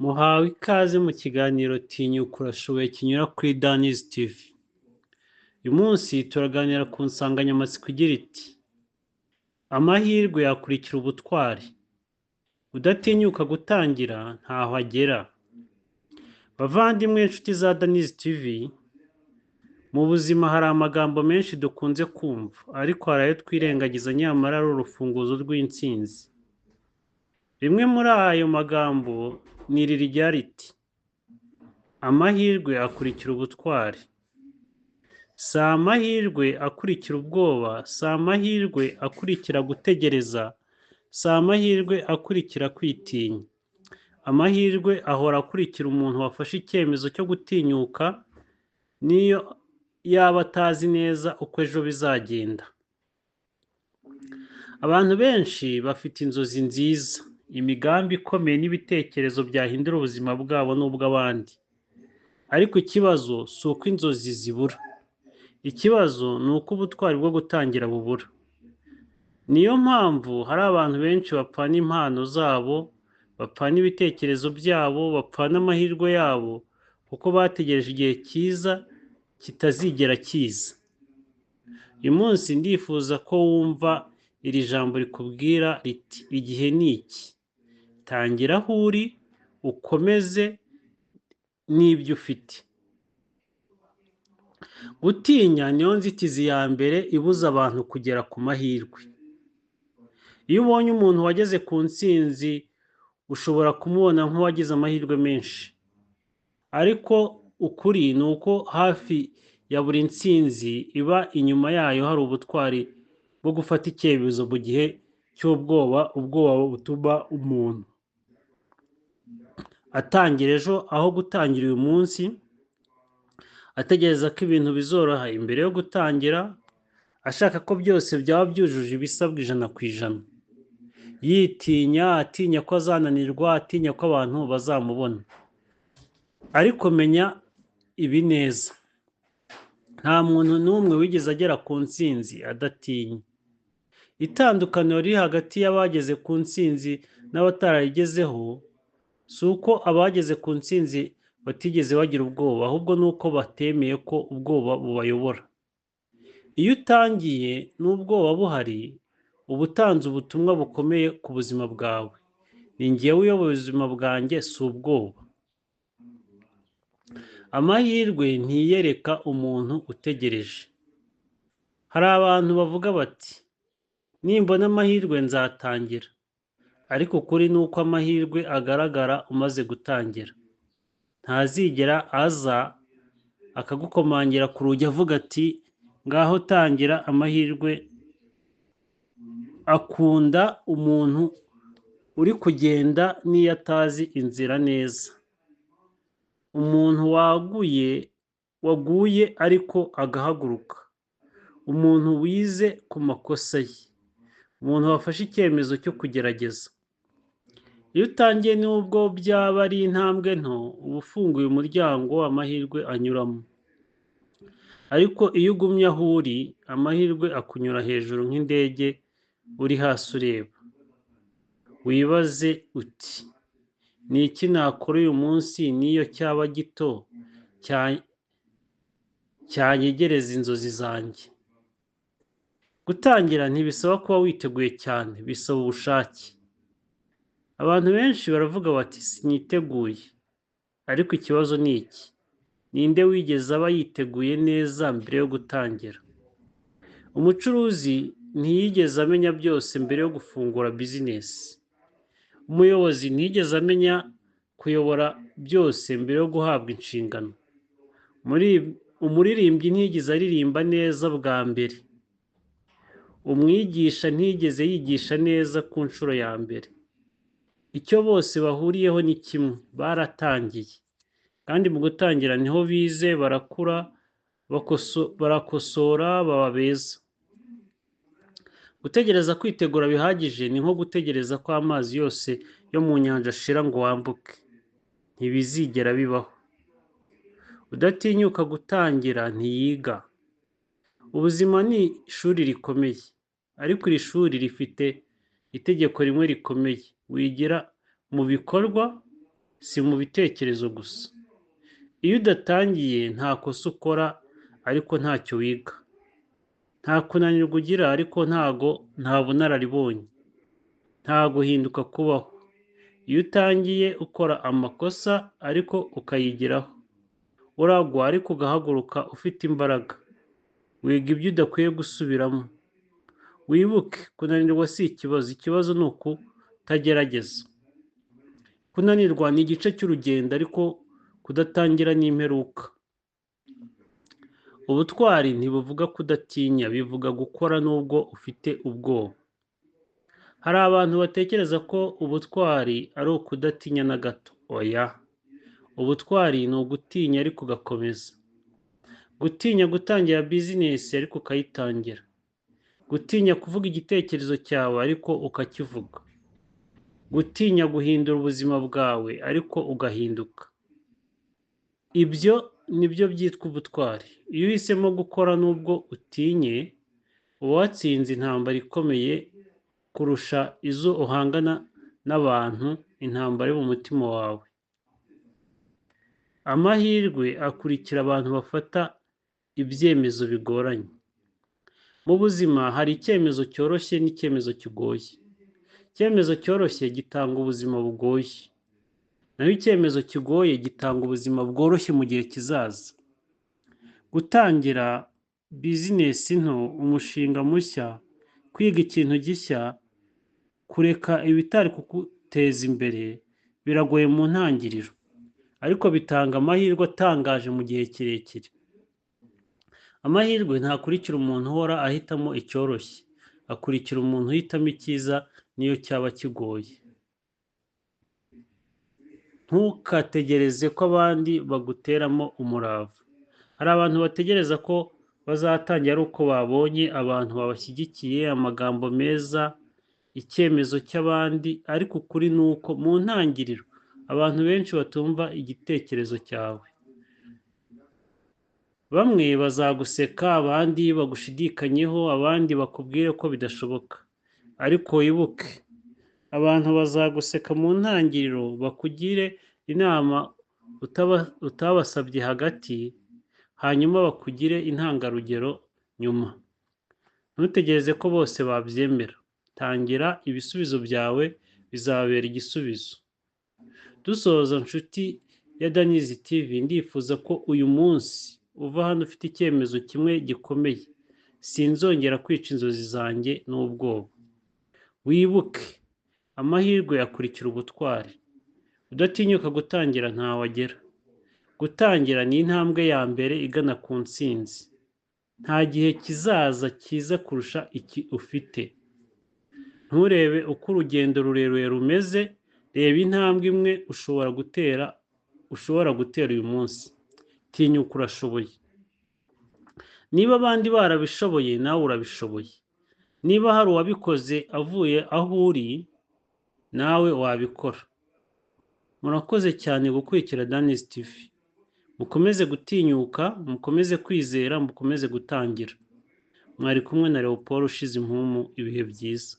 Muhawe ikaze mu kiganiro Tinyuka Urashoboye kinyura kuri Daniz TV. Uyu munsi turaganira ku nsanganyamatsiko igira iti amahirwe yakurikira ubutwari. Udatinyuka gutangira ntaho agera. Bavandimwe inshuti za Daniz TV, mu buzima hari amagambo menshi dukunze kumva, ariko hari ayo twirengagiza nyamara ari urufunguzo rw'intsinzi. Rimwe muri ayo magambo ni iri rigira riti amahirwe akurikira ubutwari. Si amahirwe akurikira ubwoba, si amahirwe akurikira gutegereza, si amahirwe akurikira kwitinya. Amahirwe ahora akurikira umuntu wafashe icyemezo cyo gutinyuka, niyo yaba atazi neza uko ejo bizagenda. Abantu benshi bafite inzozi nziza, imigambi ikomeye n'ibitekerezo byahindura ubuzima bwabo n'ubw'abandi. Ariko ikibazo si uko inzozi zibura. Ikibazo ni uko ubutwari bwo gutangira bubura. Niyo mpamvu hari abantu benshi bapfana impano zabo, bapfana ibitekerezo byabo, bapfana amahirwe yabo, kuko bategereje igihe cyiza kitazigera kiza. Uyu munsi ndifuza ko wumva iri jambo rikubwira riti igihe ni iki. Tangira aho uri, ukomeze n'ibyo ufite. Gutinya niyo nzitizi ya mbere ibuza abantu kugera ku mahirwe. Iyo ubonye umuntu wageze ku ntsinzi, ushobora kumubona nk'uwagize amahirwe menshi. Ariko ukuri ni uko hafi ya buri ntsinzi iba inyuma yayo hari ubutwari bwo gufata icyemezo mu gihe cy'ubwoba. Ubwoba butuma umuntu atangira ejo aho gutangira uyu munsi, ategereza ko ibintu bizoroha imbere yo gutangira, ashaka ko byose byaba byujuje ibisabwa 100%. Yitinya, atinya ko azananirwa, atinya ko abantu bazamubona. Ariko menya ibi neza, nta muntu n'umwe wigeze agera ku ntsinzi adatinya. Itandukaniro riri hagati y'abageze ku ntsinzi n'abatarayigezeho si uko abageze ku ntsinzi batigeze bagira ubwoba, ahubwo ni uko batemeye ko ubwoba bubayobora. Iyo utangiye n'ubwoba buhari, uba utanze ubutumwa bukomeye ku buzima bwawe. Ni njyewe uyoboye ubuzima bwanjye, si ubwoba. Amahirwe ntiyereka umuntu utegereje. Hari abantu bavuga bati nimbona amahirwe nzatangira, ariko ukuri ni uko amahirwe agaragara umaze gutangira. Ntazigera aza akagukomangira ku rugi avuga ati ngaho tangira. Amahirwe akunda umuntu uri kugenda n'iyo atazi inzira neza. Umuntu waguye ariko agahaguruka. Umuntu wize ku makosa ye. Umuntu wafashe icyemezo cyo kugerageza. Iyo utangiye nubwo byaba ari intambwe nto, uba ufunguye umuryango amahirwe anyuramo. Ariko iyo ugumye aho uri, amahirwe akunyura hejuru nk'indege uri hasi ureba. Wibaze uti ni iki nakora uyu munsi n'iyo cyaba gito cyanyegereza inzozi zanjye. Gutangira ntibisaba kuba witeguye cyane, bisaba ubushake. Abantu benshi baravuga bati siniteguye, ariko ikibazo ni iki: ninde wigeze aba yiteguye neza mbere yo gutangira? Umucuruzi ntiyigeze amenya byose mbere yo gufungura bizinesi. Umuyobozi ntiyigeze amenya kuyobora byose mbere yo guhabwa inshingano. Umuririmbyi ntiyigeze aririmba neza bwa mbere. Umwigisha ntiyigeze yigisha neza ku nshuro ya mbere. Icyo bose bahuriyeho ni kimwe: baratangiye. Kandi mu gutangira niho bize, barakura, barakosora, baba beza. Gutegereza kwitegura bihagije ni nko gutegereza ko amazi yose yo mu nyanja ashira ngo wambuke. Ntibizigera bibaho. Udatinyuka gutangira ntiyiga. Ubuzima ni ishuri rikomeye, ariko iri shuri rifite itegeko rimwe rikomeye: wigira mu bikorwa si mu bitekerezo gusa. Iyo udatangiye nta kosa ukora ariko ntacyo wiga, nta kunanirwa ugira ariko nta bunararibonye, nta guhinduka kubaho. Iyo utangiye ukora amakosa ariko ukayigiraho, uragwa ariko ugahaguruka ufite imbaraga, wiga ibyo udakwiye gusubiramo. Wibuke, kunanirwa si ikibazo, ikibazo ni ukutagerageza. Kunanirwa ni igice cy'urugendo ariko kudatangira ni imperuka. Ubutwari ntibuvuga kudatinya, bivuga gukora nubwo ufite ubwoba. Hari abantu batekereza ko ubutwari ari ukudatinya na gato. Oya, ubutwari ni ugutinya ariko ugakomeza. Gutinya gutangira bizinesi ariko ukayitangira. Gutinya kuvuga igitekerezo cyawe ariko ukakivuga. Gutinya guhindura ubuzima bwawe ariko ugahinduka. Ibyo nibyo byitwa ubutwari. Iyo uhisemo gukora nubwo utinye, uba watsinze intambara ikomeye kurusha izo uhangana n'abantu, intambara yo mu mutima wawe. Amahirwe akurikira abantu bafata ibyemezo bigoranye. Mu buzima hari icyemezo cyoroshye n'icyemezo kigoye. Icyemezo cyoroshye gitanga ubuzima bugoye, naho icyemezo kigoye gitanga ubuzima bworoshye mu gihe kizaza. Gutangira bizinesi nto, umushinga mushya, kwiga ikintu gishya, kureka ibitari kuguteza imbere biragoye mu ntangiriro, ariko bitanga amahirwe atangaje mu gihe kirekire. Amahirwe ntakurikira umuntu uhora ahitamo icyoroshye, akurikira umuntu uhitamo icyiza niyo cyaba kigoye. Ntukategereze ko abandi baguteramo umurava. Hari abantu bategereza ko bazatangira ari uko babonye abantu babashyigikiye, amagambo meza, icyemezo cy'abandi, ariko ukuri ni uko mu ntangiriro abantu benshi batumva igitekerezo cyawe. Bamwe bazaguseka, abandi bagushidikanyeho, abandi bakubwire ko bidashoboka. Ariko wibuke, abantu bazaguseka mu ntangiriro, bakugire inama utabasabye hagati, hanyuma bakugire intangarugero nyuma. Ntutegereze ko bose babyemera. Tangira, ibisubizo byawe bizabera igisubizo. Dusoza nshuti ya Danizi TV, ndifuza ko uyu munsi uva hano ufite icyemezo kimwe gikomeye. Sinzongera kwica inzozi zanjye n'ubwoba. Wibuke, amahirwe akurikira ubutwari. Udatinyuka gutangira ntawagera. Gutangira ni intambwe ya mbere igana ku ntsinzi. Nta gihe kizaza cyiza kurusha iki ufite. Nturebe uko urugendo rurerure rumeze, reba intambwe imwe ushobora gutera uyu munsi. Tinyuka, urashoboye. Niba abandi barabishoboye, nawe urabishoboye. Niba hari uwabikoze avuye aho uri, nawe wabikora. Murakoze cyane gukurikira Danizi TV. Mukomeze gutinyuka, mukomeze kwizera, mukomeze gutangira. Mwari kumwe na Leopold Ushize Impumu. Ibihe byiza.